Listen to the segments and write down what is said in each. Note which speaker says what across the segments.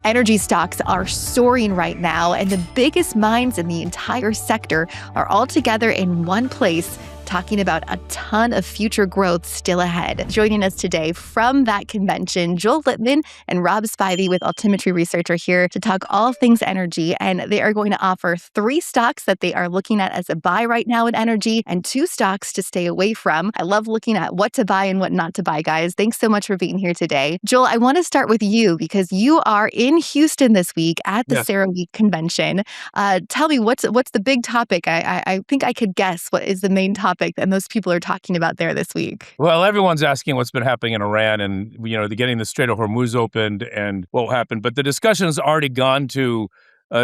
Speaker 1: Energy stocks are soaring right now, and the biggest minds in the entire sector are all together in one place, talking about a ton of future growth still ahead. Joining us today from that convention, Joel Litman and Rob Spivey with Altimetry Research are here to talk all things energy, and they are going to offer 3 stocks that they are looking at as a buy right now in energy and 2 stocks to stay away from. I love looking at what to buy and what not to buy, guys. Thanks so much for being here today. Joel, I want to start with you because you are in Houston this week at the CERAWeek convention. Tell me, what's the big topic? I think I could guess what is the main topic that most people are talking about there this week.
Speaker 2: Well, everyone's asking what's been happening in Iran and, getting the Strait of Hormuz opened and what will happen. But the discussion has already gone to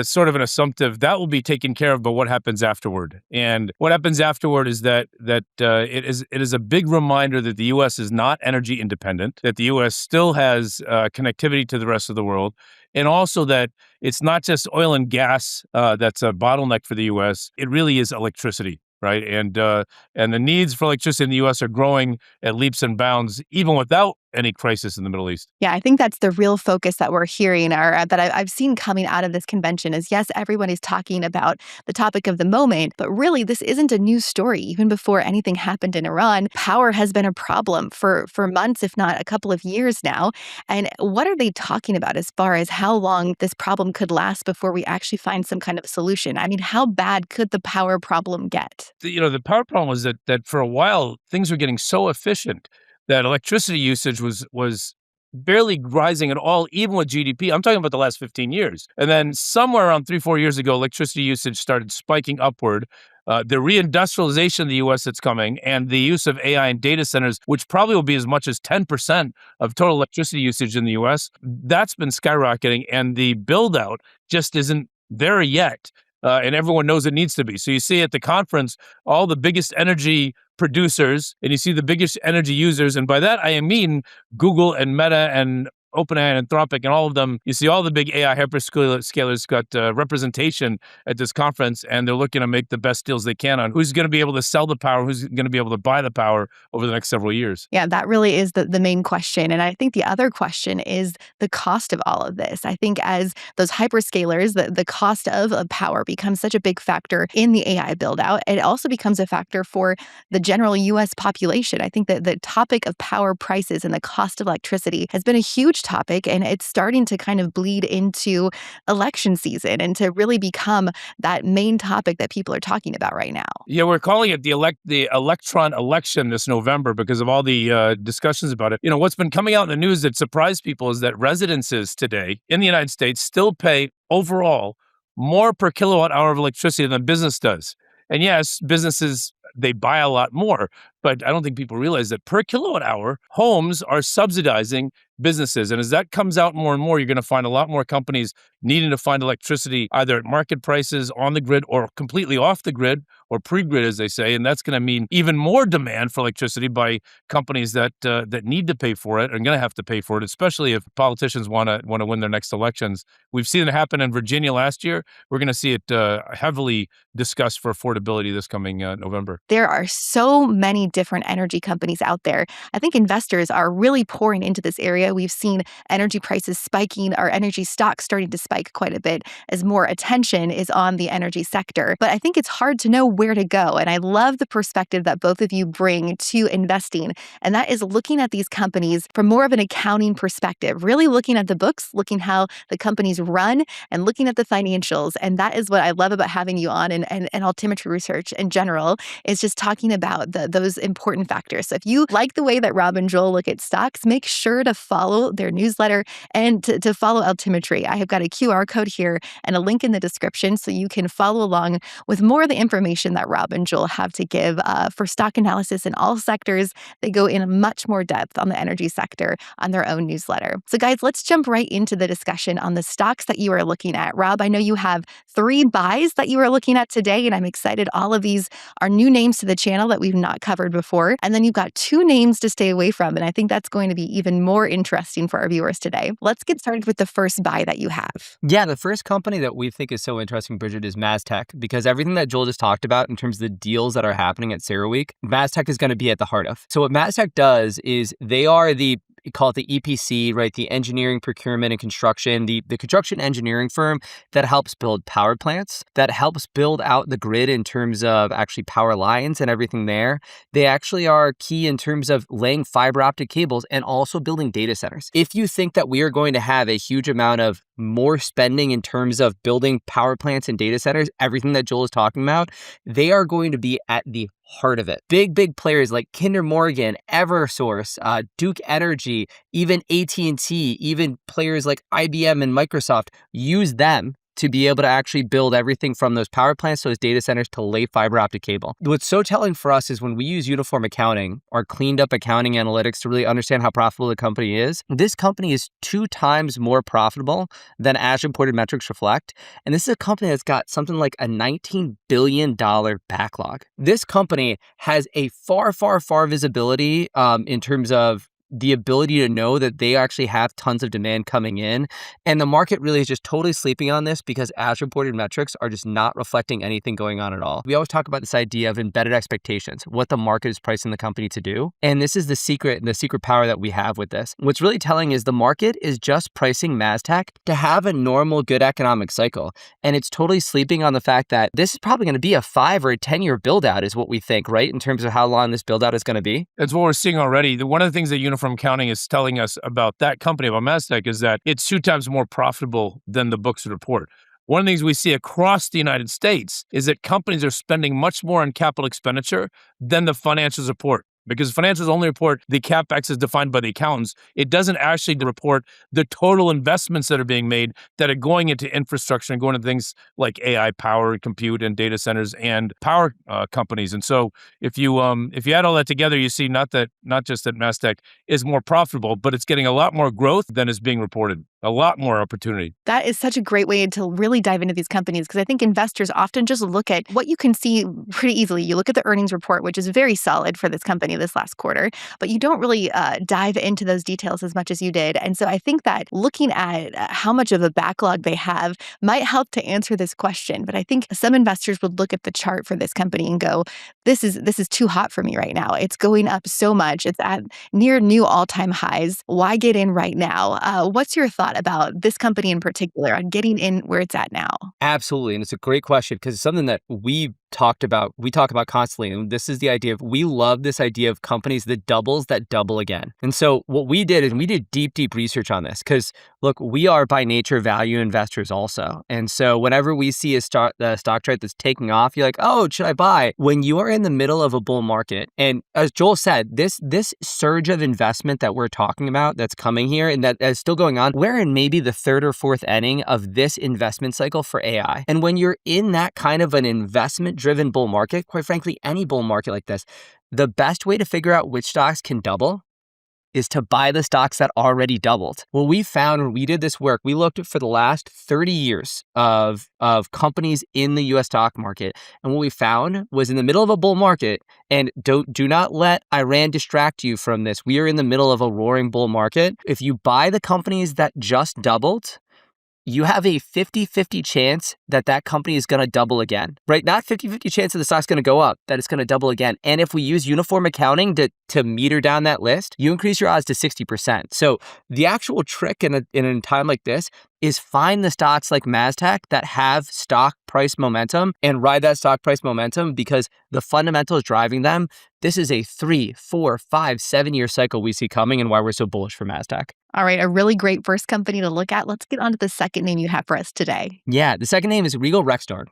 Speaker 2: sort of an assumptive that will be taken care of, but what happens afterward? And what happens afterward is that it is a big reminder that the U.S. is not energy independent, that the U.S. still has connectivity to the rest of the world, and also that it's not just oil and gas that's a bottleneck for the U.S. It really is electricity. Right. And the needs for electricity in the U.S. are growing at leaps and bounds, even without any crisis in the Middle East.
Speaker 1: Yeah, I think that's the real focus that we're hearing, or that I've seen coming out of this convention is, yes, everyone is talking about the topic of the moment, but really this isn't a new story. Even before anything happened in Iran, power has been a problem for months, if not a couple of years now. And what are they talking about as far as how long this problem could last before we actually find some kind of solution? I mean, how bad could the power problem get?
Speaker 2: The power problem was that for a while, things were getting so efficient that electricity usage was barely rising at all, even with GDP. I'm talking about the last 15 years. And then somewhere around 3-4 years ago, electricity usage started spiking upward. The reindustrialization of the U.S. that's coming and the use of AI and data centers, which probably will be as much as 10% of total electricity usage in the U.S., that's been skyrocketing. And the buildout just isn't there yet. And everyone knows it needs to be. So you see at the conference, all the biggest energy producers, and you see the biggest energy users. And by that, I mean Google and Meta and OpenAI and Anthropic and all of them. You see all the big AI hyperscalers got representation at this conference, and they're looking to make the best deals they can on who's going to be able to sell the power, who's going to be able to buy the power over the next several years.
Speaker 1: Yeah, that really is the main question. And I think the other question is the cost of all of this. I think as those hyperscalers, the cost of power becomes such a big factor in the AI build out. It also becomes a factor for the general U.S. population. I think that the topic of power prices and the cost of electricity has been a huge topic, and it's starting to kind of bleed into election season and to really become that main topic that people are talking about right now.
Speaker 2: Yeah, we're calling it the electron election this November because of all the discussions about it. What's been coming out in the news that surprised people is that residences today in the United States still pay overall more per kilowatt hour of electricity than business does. And yes, businesses, they buy a lot more, but I don't think people realize that per kilowatt hour, homes are subsidizing businesses. And as that comes out more and more, you're going to find a lot more companies needing to find electricity either at market prices, on the grid, or completely off the grid, or pre-grid, as they say. And that's going to mean even more demand for electricity by companies that need to pay for it and going to have to pay for it, especially if politicians want to win their next elections. We've seen it happen in Virginia last year. We're going to see it heavily discussed for affordability this coming November.
Speaker 1: There are so many different energy companies out there. I think investors are really pouring into this area. We've seen energy prices spiking, our energy stocks starting to spike quite a bit as more attention is on the energy sector. But I think it's hard to know where to go. And I love the perspective that both of you bring to investing. And that is looking at these companies from more of an accounting perspective, really looking at the books, looking how the companies run, and looking at the financials. And that is what I love about having you on and Altimetry Research in general, is just talking about those important factors. So if you like the way that Rob and Joel look at stocks, make sure to follow their newsletter and to follow Altimetry. I have got a QR code here and a link in the description so you can follow along with more of the information that Rob and Joel have to give for stock analysis in all sectors. They go in much more depth on the energy sector on their own newsletter. So guys, let's jump right into the discussion on the stocks that you are looking at. Rob, I know you have 3 buys that you are looking at today, and I'm excited. All of these are new names to the channel that we've not covered before. And then you've got 2 names to stay away from. And I think that's going to be even more interesting for our viewers today. Let's get started with the first buy that you have.
Speaker 3: Yeah, the first company that we think is so interesting, Bridget, is MasTec, because everything that Joel just talked about in terms of the deals that are happening at CERAWeek, MasTec is going to be at the heart of. So what MasTec does is they are the call it the EPC, right? The engineering, procurement, and construction, the construction engineering firm that helps build power plants, that helps build out the grid in terms of actually power lines and everything there. They actually are key in terms of laying fiber optic cables and also building data centers. If you think that we are going to have a huge amount of more spending in terms of building power plants and data centers, everything that Joel is talking about, they are going to be at the heart of it. Big players like Kinder Morgan, Eversource, Duke Energy, even AT&T, even players like IBM and Microsoft use them to be able to actually build everything from those power plants, those data centers, to lay fiber optic cable. What's so telling for us is when we use uniform accounting or cleaned up accounting analytics to really understand how profitable the company is, this company is 2 times more profitable than as reported metrics reflect. And this is a company that's got something like a $19 billion backlog. This company has a far visibility in terms of the ability to know that they actually have tons of demand coming in. And the market really is just totally sleeping on this because as reported metrics are just not reflecting anything going on at all. We always talk about this idea of embedded expectations, what the market is pricing the company to do. And this is the secret power that we have with this. What's really telling is the market is just pricing MasTech to have a normal good economic cycle. And it's totally sleeping on the fact that this is probably going to be a 5 or a 10-year build out is what we think, right? In terms of how long this build out is going to be.
Speaker 2: That's what we're seeing already. One of the things that Uniform Accounting is telling us about that company, about MasTech, is that it's 2 times more profitable than the books report. One of the things we see across the United States is that companies are spending much more on capital expenditure than the financials report. Because financials only report the CapEx is defined by the accountants. It doesn't actually report the total investments that are being made that are going into infrastructure and going into things like AI power, compute, and data centers and power companies. And so if you add all that together, you see not just that MasTech is more profitable, but it's getting a lot more growth than is being reported. A lot more opportunity.
Speaker 1: That is such a great way to really dive into these companies because I think investors often just look at what you can see pretty easily. You look at the earnings report, which is very solid for this company this last quarter, but you don't really dive into those details as much as you did. And so I think that looking at how much of a backlog they have might help to answer this question. But I think some investors would look at the chart for this company and go, this is too hot for me right now. It's going up so much. It's at near new all-time highs. Why get in right now? What's your thought about this company in particular on getting in where it's at now?
Speaker 3: Absolutely. And it's a great question because it's something that we talk about constantly. And this is the idea of, we love this idea of companies that double again. And so what we did is we did deep research on this because look, we are by nature value investors also. And so whenever we see a stock chart that's taking off, you're like, oh, should I buy? When you are in the middle of a bull market, and as Joel said, this surge of investment that we're talking about that's coming here and that is still going on, we're in maybe the 3rd or 4th inning of this investment cycle for AI. And when you're in that kind of an investment-driven bull market, quite frankly, any bull market like this, the best way to figure out which stocks can double is to buy the stocks that already doubled. What we found when we did this work, we looked at for the last 30 years of companies in the US stock market. And what we found was in the middle of a bull market, and do not let Iran distract you from this. We are in the middle of a roaring bull market. If you buy the companies that just doubled, you have a 50-50 chance that company is going to double again, right? Not 50-50 chance that the stock's going to go up, that it's going to double again. And if we use uniform accounting to meter down that list, you increase your odds to 60%. So the actual trick in a time like this is find the stocks like MasTech that have stock price momentum and ride that stock price momentum because the fundamentals driving them. This is a 3, 4, 5, 7-year cycle we see coming and why we're so bullish for MasTech.
Speaker 1: All right, a really great first company to look at. Let's get on to the second name you have for us today.
Speaker 3: Yeah, the second name is Regal Rexnord.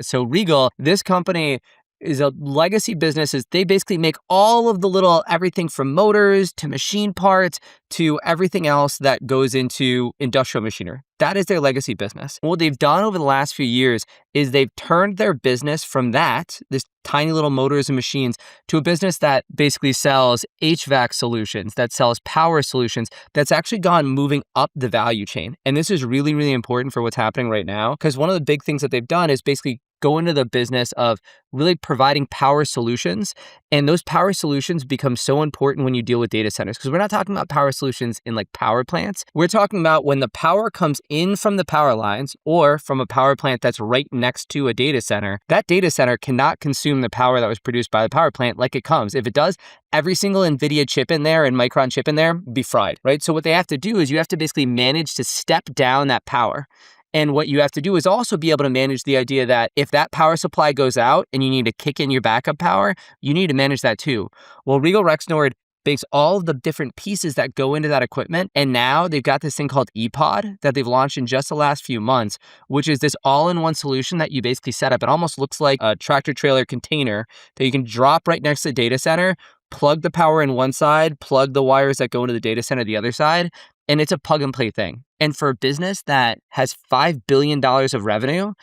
Speaker 3: So Regal, this company is a legacy business. They basically make all of the little everything from motors to machine parts to everything else that goes into industrial machinery. That is their legacy business. What they've done over the last few years is they've turned their business from this tiny little motors and machines, to a business that basically sells HVAC solutions, that sells power solutions, that's actually moving up the value chain. And this is really, really important for what's happening right now, because one of the big things that they've done is basically go into the business of really providing power solutions. And those power solutions become so important when you deal with data centers, because we're not talking about power solutions in like power plants. We're talking about when the power comes in from the power lines or from a power plant that's right next to a data center. That data center cannot consume the power that was produced by the power plant like it comes. If it does, every single NVIDIA chip in there and Micron chip in there be fried, right? So what they have to do is you have to basically manage to step down that power. And what you have to do is also be able to manage the idea that if that power supply goes out and you need to kick in your backup power, you need to manage that too. Well, Regal Rexnord makes all of the different pieces that go into that equipment. And now they've got this thing called ePod that they've launched in just the last few months, which is this all-in-one solution that you basically set up. It almost looks like a tractor trailer container that you can drop right next to the data center, plug the power in one side, plug the wires that go into the data center the other side, and it's a plug and play thing. And for a business that has $5 billion of revenue,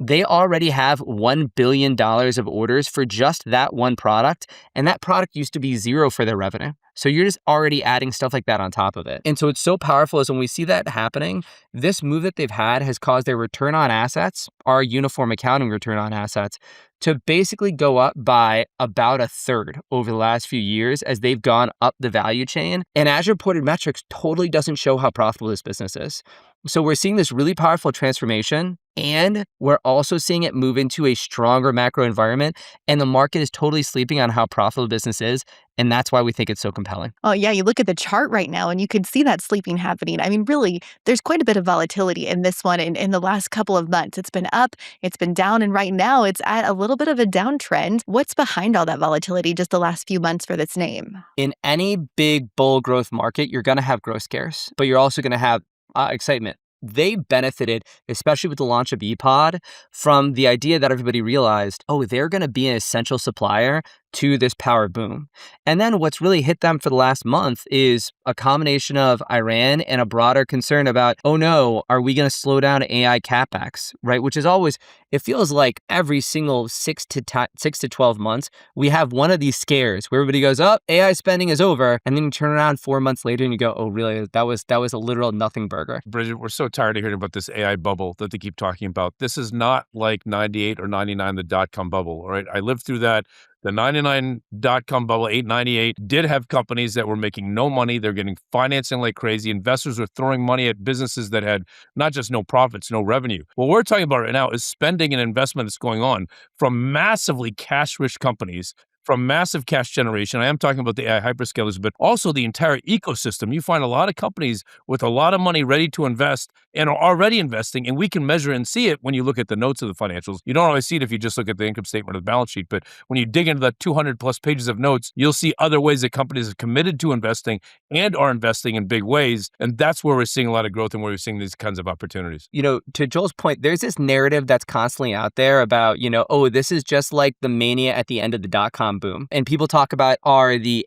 Speaker 3: they already have $1 billion of orders for just that one product. And that product used to be zero for their revenue. So you're just already adding stuff like that on top of it. And so it's so powerful is when we see that happening, this move that they've had has caused their return on assets, our uniform accounting return on assets, to basically go up by about a third over the last few years as they've gone up the value chain. And as reported metrics totally doesn't show how profitable this business is. So we're seeing this really powerful transformation, and we're also seeing it move into a stronger macro environment. And the market is totally sleeping on how profitable business is. And that's why we think it's so compelling.
Speaker 1: Oh, yeah. You look at the chart right now and you can see that sleeping happening. I mean, really, there's quite a bit of volatility in this one in the last couple of months. It's been up, it's been down, and right now it's at a little bit of a downtrend. What's behind all that volatility just the last few months for this name?
Speaker 3: In any big bull growth market, you're going to have growth scares, but you're also going to have excitement. They benefited, especially with the launch of ePod, from the idea that everybody realized, oh, they're going to be an essential supplier to this power boom. And then what's really hit them for the last month is a combination of Iran and a broader concern about, oh no, are we going to slow down AI CapEx, right? Which is always, it feels like every single 6 to 12 months, we have one of these scares where everybody goes, oh, AI spending is over. And then you turn around 4 months later and you go, oh, really? That was a literal nothing burger.
Speaker 2: Bridget, we're so tired of hearing about this AI bubble that they keep talking about. This is not like 98 or 99, the dot-com bubble, all right? I lived through that. The 99 dot-com bubble, 898, did have companies that were making no money. They're getting financing like crazy. Investors were throwing money at businesses that had not just no profits, no revenue. What we're talking about right now is spending and investment that's going on from massively cash-rich companies, from massive cash generation. I am talking about the AI hyperscalers, but also the entire ecosystem. You find a lot of companies with a lot of money ready to invest and are already investing, and we can measure and see it when you look at the notes of the financials. You don't always see it if you just look at the income statement or the balance sheet, but when you dig into that 200 plus pages of notes, you'll see other ways that companies have committed to investing and are investing in big ways. And that's where we're seeing a lot of growth and where we're seeing these kinds of opportunities.
Speaker 3: You know, to Joel's point, there's this narrative that's constantly out there about, oh, this is just like the mania at the end of the dot-com boom. And people talk about, are the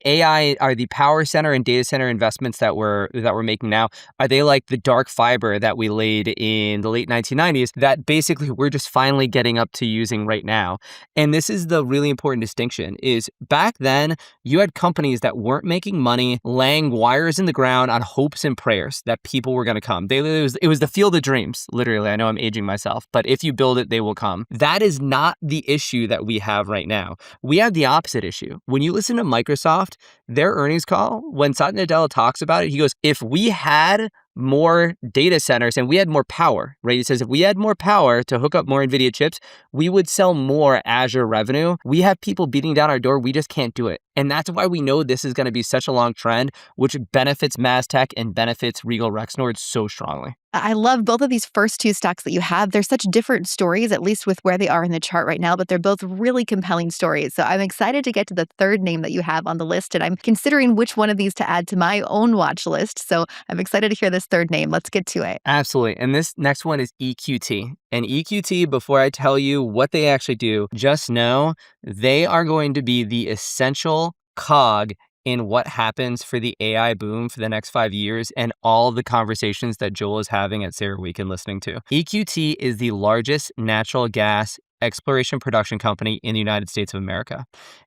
Speaker 3: power center and data center investments that we're making now, are they like the dark fiber that we laid in the late 1990s that basically we're just finally getting up to using right now? And this is the really important distinction is back then you had companies that weren't making money laying wires in the ground on hopes and prayers that people were going to come. It was the field of dreams, literally. I know I'm aging myself, but if you build it, they will come. That is not the issue that we have right now. We have the opposite issue. When you listen to Microsoft, their earnings call, when Satya Nadella talks about it, he goes, if we had more data centers and we had more power, right? He says, if we had more power to hook up more NVIDIA chips, we would sell more Azure revenue. We have people beating down our door. We just can't do it. And that's why we know this is going to be such a long trend, which benefits MasTec and benefits Regal Rexnord so strongly.
Speaker 1: I love both of these first two stocks that you have. They're such different stories, at least with where they are in the chart right now, but they're both really compelling stories. So I'm excited to get to the third name that you have on the list, and I'm considering which one of these to add to my own watch list. So I'm excited to hear this third name. Let's get to it.
Speaker 3: Absolutely. And this next one is EQT. And EQT, before I tell you what they actually do, just know they are going to be the essential cog in what happens for the AI boom for the next 5 years and all the conversations that Joel is having at Sarah Week and listening to. EQT is the largest natural gas exploration production company in the United States of America.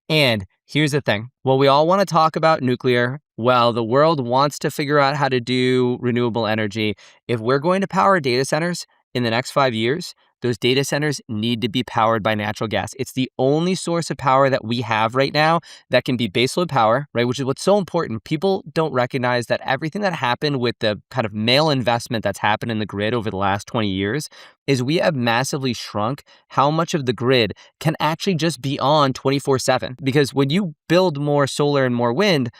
Speaker 3: And here's the thing. While we all want to talk about nuclear, well, the world wants to figure out how to do renewable energy. If we're going to power data centers in the next 5 years, those data centers need to be powered by natural gas. It's the only source of power that we have right now that can be baseload power, right? Which is what's so important. People don't recognize that everything that happened with the kind of male investment that's happened in the grid over the last 20 years is we have massively shrunk how much of the grid can actually just be on 24/7. Because when you build more solar and more wind,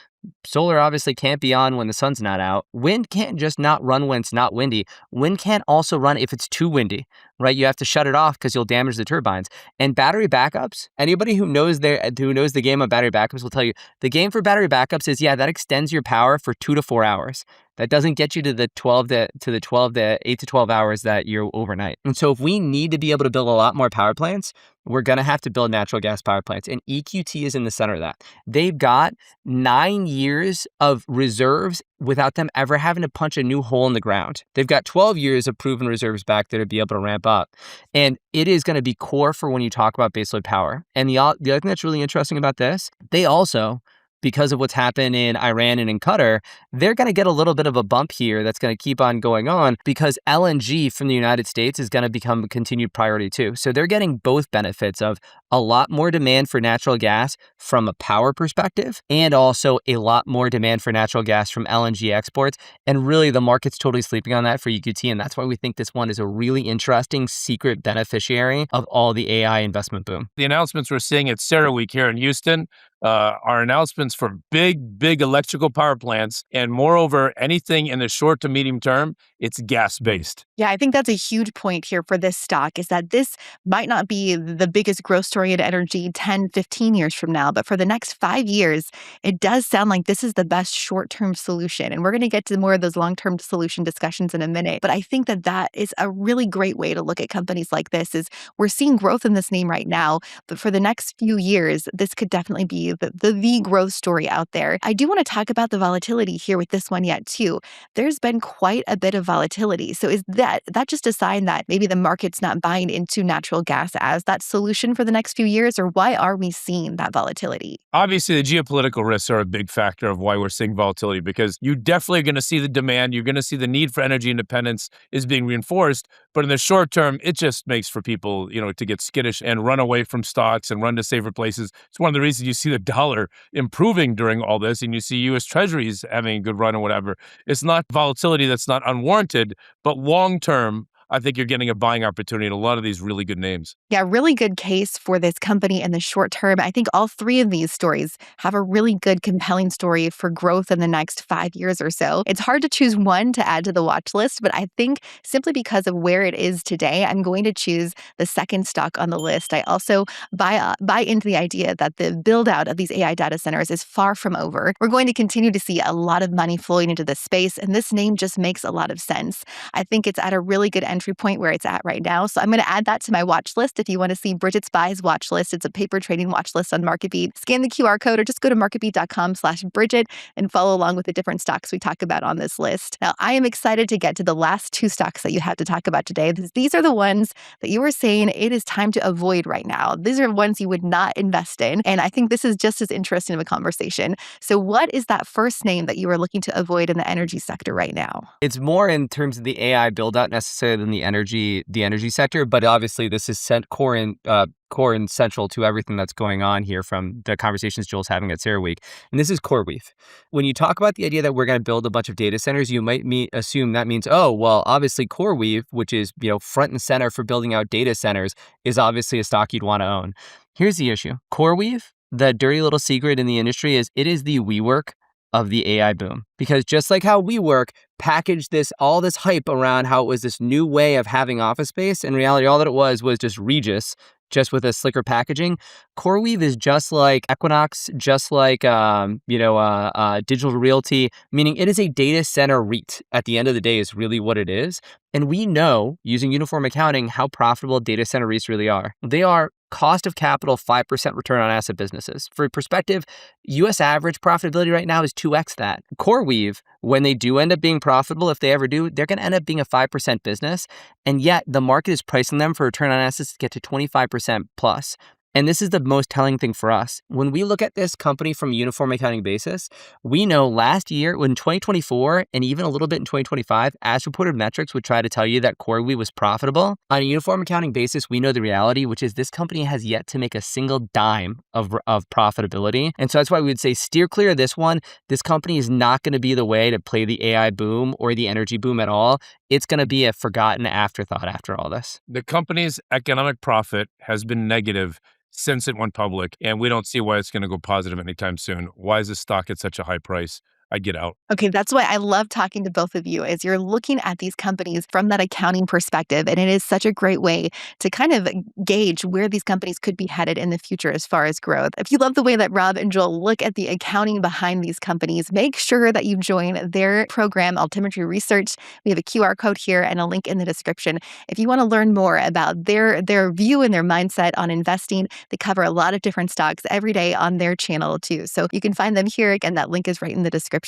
Speaker 3: solar obviously can't be on when the sun's not out. Wind can't just not run when it's not windy. Wind can't also run if it's too windy, right? You have to shut it off because you'll damage the turbines. And battery backups, anybody who knows the game of battery backups will tell you the game for battery backups is, yeah, that extends your power for 2 to 4 hours. That doesn't get you to the 8 to 12 hours that you're overnight. And so if we need to be able to build a lot more power plants, we're going to have to build natural gas power plants. And EQT is in the center of that. They've got 9 years of reserves without them ever having to punch a new hole in the ground. They've got 12 years of proven reserves back there to be able to ramp up. And it is going to be core for when you talk about baseload power. And the other thing that's really interesting about this, they also, because of what's happened in Iran and in Qatar, they're going to get a little bit of a bump here that's going to keep on going on because LNG from the United States is going to become a continued priority too. So they're getting both benefits of a lot more demand for natural gas from a power perspective and also a lot more demand for natural gas from LNG exports. And really the market's totally sleeping on that for EQT. And that's why we think this one is a really interesting secret beneficiary of all the AI investment boom.
Speaker 2: The announcements we're seeing at CERAWeek here in Houston are announcements for big electrical power plants. And moreover, anything in the short to medium term, it's gas-based.
Speaker 1: Yeah, I think that's a huge point here for this stock is that this might not be the biggest growth story in energy 10, 15 years from now, but for the next 5 years, it does sound like this is the best short-term solution. And we're going to get to more of those long-term solution discussions in a minute. But I think that that is a really great way to look at companies like this is we're seeing growth in this name right now, but for the next few years, this could definitely be the growth story out there. I do want to talk about the volatility here with this one yet too. There's been quite a bit of volatility. So is that just a sign that maybe the market's not buying into natural gas as that solution for the next few years, or why are we seeing that volatility?
Speaker 2: Obviously, the geopolitical risks are a big factor of why we're seeing volatility because you definitely are going to see the demand. You're going to see the need for energy independence is being reinforced. But in the short term, it just makes for people, to get skittish and run away from stocks and run to safer places. It's one of the reasons you see the dollar improving during all this and you see U.S. Treasuries having a good run or whatever. It's not volatility that's not unwarranted, but long term, I think you're getting a buying opportunity in a lot of these really good names.
Speaker 1: Yeah, really good case for this company in the short term. I think all three of these stories have a really good, compelling story for growth in the next 5 years or so. It's hard to choose one to add to the watch list, but I think simply because of where it is today, I'm going to choose the second stock on the list. I also buy into the idea that the build out of these AI data centers is far from over. We're going to continue to see a lot of money flowing into this space, and this name just makes a lot of sense. I think it's at a really good entry point where it's at right now. So I'm going to add that to my watch list. If you want to see Bridget's Buys watch list, it's a paper trading watch list on MarketBeat. Scan the QR code or just go to marketbeat.com/Bridget and follow along with the different stocks we talk about on this list. Now, I am excited to get to the last two stocks that you had to talk about today. These are the ones that you were saying it is time to avoid right now. These are ones you would not invest in. And I think this is just as interesting of a conversation. So what is that first name that you are looking to avoid in the energy sector right now?
Speaker 3: It's more in terms of the AI build out necessarily than the energy sector, but obviously this is core and central to everything that's going on here from the conversations Joel's having at CERAWeek. And this is CoreWeave. When you talk about the idea that we're going to build a bunch of data centers, you might assume that means, oh, well, obviously CoreWeave, which is front and center for building out data centers, is obviously a stock you'd want to own. Here's the issue. CoreWeave, the dirty little secret in the industry is it is the WeWork of the AI boom. Because just like how WeWork packaged all this hype around how it was this new way of having office space, in reality, all that it was just Regus, just with a slicker packaging. CoreWeave is just like Equinox, just like Digital Realty, meaning it is a data center REIT. At the end of the day, is really what it is. And we know, using uniform accounting, how profitable data center REITs really are. They are cost of capital, 5% return on asset businesses. For perspective, US average profitability right now is 2x that. CoreWeave, when they do end up being profitable, if they ever do, they're going to end up being a 5% business. And yet the market is pricing them for return on assets to get to 25% plus. And this is the most telling thing for us. When we look at this company from a uniform accounting basis, we know last year, when 2024 and even a little bit in 2025, as reported metrics would try to tell you that CoreWeave was profitable. On a uniform accounting basis, we know the reality, which is this company has yet to make a single dime of profitability. And so that's why we would say steer clear of this one. This company is not going to be the way to play the AI boom or the energy boom at all. It's going to be a forgotten afterthought after all this.
Speaker 2: The company's economic profit has been negative since it went public, and we don't see why it's going to go positive anytime soon. Why is the stock at such a high price? I get out.
Speaker 1: Okay, that's why I love talking to both of you, is you're looking at these companies from that accounting perspective, and it is such a great way to kind of gauge where these companies could be headed in the future as far as growth. If you love the way that Rob and Joel look at the accounting behind these companies, make sure that you join their program, Altimetry Research. We have a QR code here and a link in the description. If you want to learn more about their view and their mindset on investing, they cover a lot of different stocks every day on their channel too. So you can find them here. Again, that link is right in the description.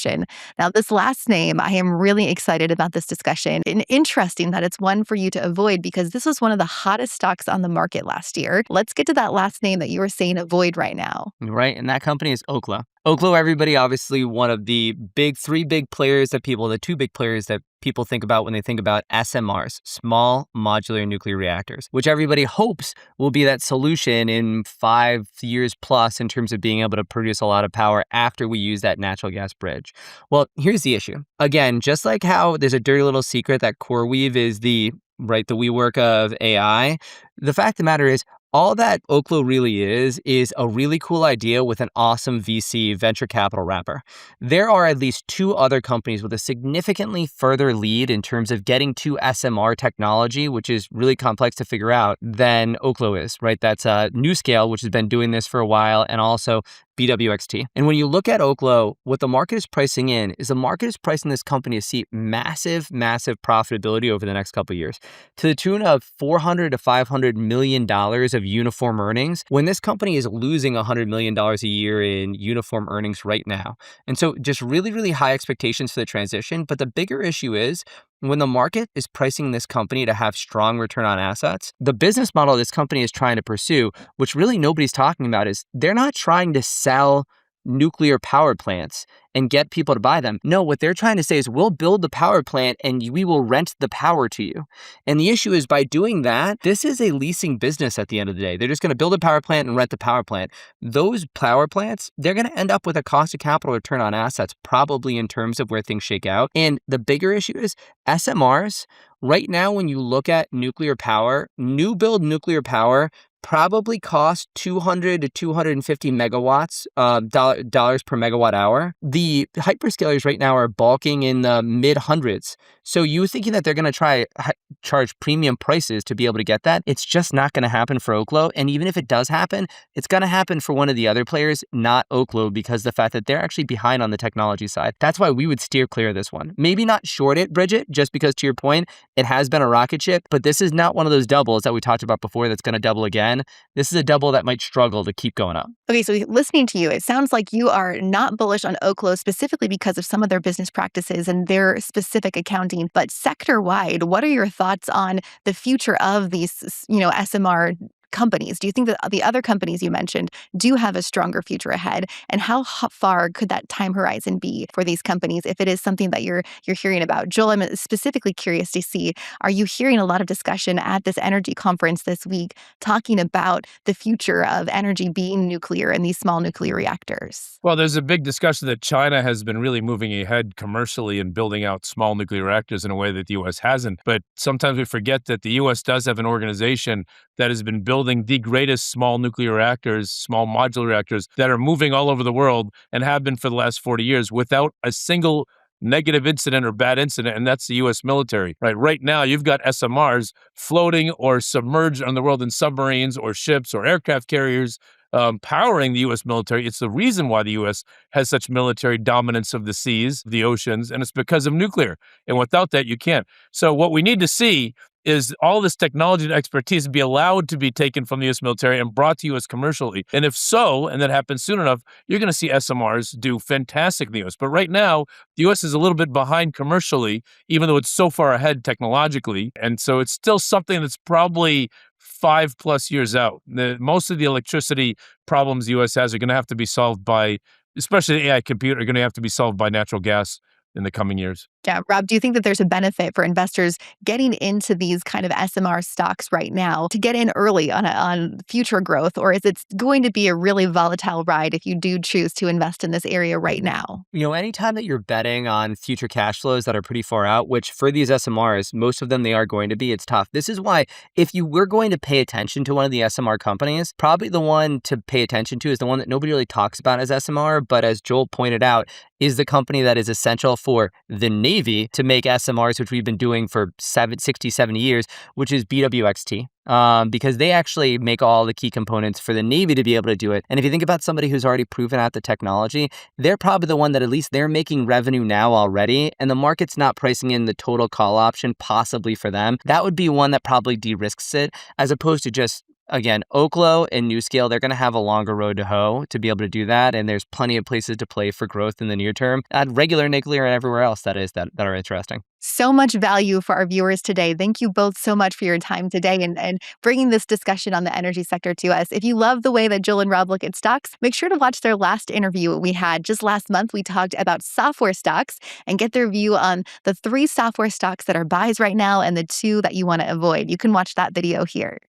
Speaker 1: Now, this last name, I am really excited about this discussion, and interesting that it's one for you to avoid because this was one of the hottest stocks on the market last year. Let's get to that last name that you were saying avoid right now.
Speaker 3: Right, and that company is Oklo. Oklo, everybody, obviously one of the three big players that the two big players that people think about when they think about SMRs, small modular nuclear reactors, which everybody hopes will be that solution in 5 years plus in terms of being able to produce a lot of power after we use that natural gas bridge. Well, here's the issue. Again, just like how there's a dirty little secret that CoreWeave is the WeWork of AI, the fact of the matter is, all that Oklo really is a really cool idea with an awesome VC venture capital wrapper. There are at least 2 other companies with a significantly further lead in terms of getting to SMR technology, which is really complex to figure out, than Oklo is, right? That's NewScale, which has been doing this for a while, and also BWXT. And when you look at Oklo, what the market is pricing in is the market is pricing this company to see massive, massive profitability over the next couple of years to the tune of $400 to $500 million of uniform earnings when this company is losing $100 million a year in uniform earnings right now. And so just really, really high expectations for the transition. But the bigger issue is when the market is pricing this company to have strong return on assets, the business model this company is trying to pursue, which really nobody's talking about, is they're not trying to sell nuclear power plants and get people to buy them. No, what they're trying to say is we'll build the power plant and we will rent the power to you. And the issue is by doing that, this is a leasing business at the end of the day. They're just going to build a power plant and rent the power plant. Those power plants, they're going to end up with a cost of capital return on assets, probably in terms of where things shake out. And the bigger issue is SMRs. Right now, when you look at nuclear power, new build nuclear power probably cost 200 to 250 megawatts, dollars per megawatt hour. The hyperscalers right now are bulking in the mid hundreds. So you thinking that they're going to charge premium prices to be able to get that? It's just not going to happen for Oklo. And even if it does happen, it's going to happen for one of the other players, not Oklo, because the fact that they're actually behind on the technology side. That's why we would steer clear of this one. Maybe not short it, Bridget, just because to your point, it has been a rocket ship, but this is not one of those doubles that we talked about before that's going to double again. This is a double that might struggle to keep going up.
Speaker 1: Okay, so listening to you, it sounds like you are not bullish on Oklo specifically because of some of their business practices and their specific accounting, but sector-wide, what are your thoughts on the future of these, SMR companies? Do you think that the other companies you mentioned do have a stronger future ahead? And how far could that time horizon be for these companies if it is something that you're hearing about? Joel, I'm specifically curious to see, are you hearing a lot of discussion at this energy conference this week talking about the future of energy being nuclear and these small nuclear reactors?
Speaker 2: Well, there's a big discussion that China has been really moving ahead commercially in building out small nuclear reactors in a way that the U.S. hasn't. But sometimes we forget that the U.S. does have an organization that has been building the greatest small nuclear reactors, small modular reactors that are moving all over the world and have been for the last 40 years without a single negative incident or bad incident, and that's the U.S. military. Right now, you've got SMRs floating or submerged on the world in submarines or ships or aircraft carriers, powering the U.S. military. It's the reason why the U.S. has such military dominance of the seas, the oceans, and it's because of nuclear. And without that, you can't. So what we need to see is all this technology and expertise be allowed to be taken from the U.S. military and brought to U.S. commercially. And if so, and that happens soon enough, you're going to see SMRs do fantastic in the U.S. But right now, the U.S. is a little bit behind commercially, even though it's so far ahead technologically. And so it's still something that's probably 5+ years out. Most of the electricity problems the U.S. has are going to have to be solved by, especially the AI compute, are going to have to be solved by natural gas in the coming years.
Speaker 1: Yeah, Rob, do you think that there's a benefit for investors getting into these kind of SMR stocks right now to get in early on future growth, or is it going to be a really volatile ride if you do choose to invest in this area right now?
Speaker 3: Anytime that you're betting on future cash flows that are pretty far out, which for these SMRs, most of them they are going to be, it's tough. This is why if you were going to pay attention to one of the SMR companies, probably the one to pay attention to is the one that nobody really talks about as SMR, but as Joel pointed out, is the company that is essential for the Navy to make SMRs, which we've been doing for 60, 70 years, which is BWXT. Because they actually make all the key components for the Navy to be able to do it. And if you think about somebody who's already proven out the technology, they're probably the one that at least they're making revenue now already, and the market's not pricing in the total call option possibly for them. That would be one that probably de-risks it, as opposed to just, again, Oklo and NewScale, they're going to have a longer road to hoe to be able to do that, and there's plenty of places to play for growth in the near term. Regular nuclear and everywhere else that are interesting.
Speaker 1: So much value for our viewers today. Thank you both so much for your time today and bringing this discussion on the energy sector to us. If you love the way that Joel and Rob look at stocks, make sure to watch their last interview we had just last month. We talked about software stocks and get their view on the 3 software stocks that are buys right now and the 2 that you want to avoid. You can watch that video here.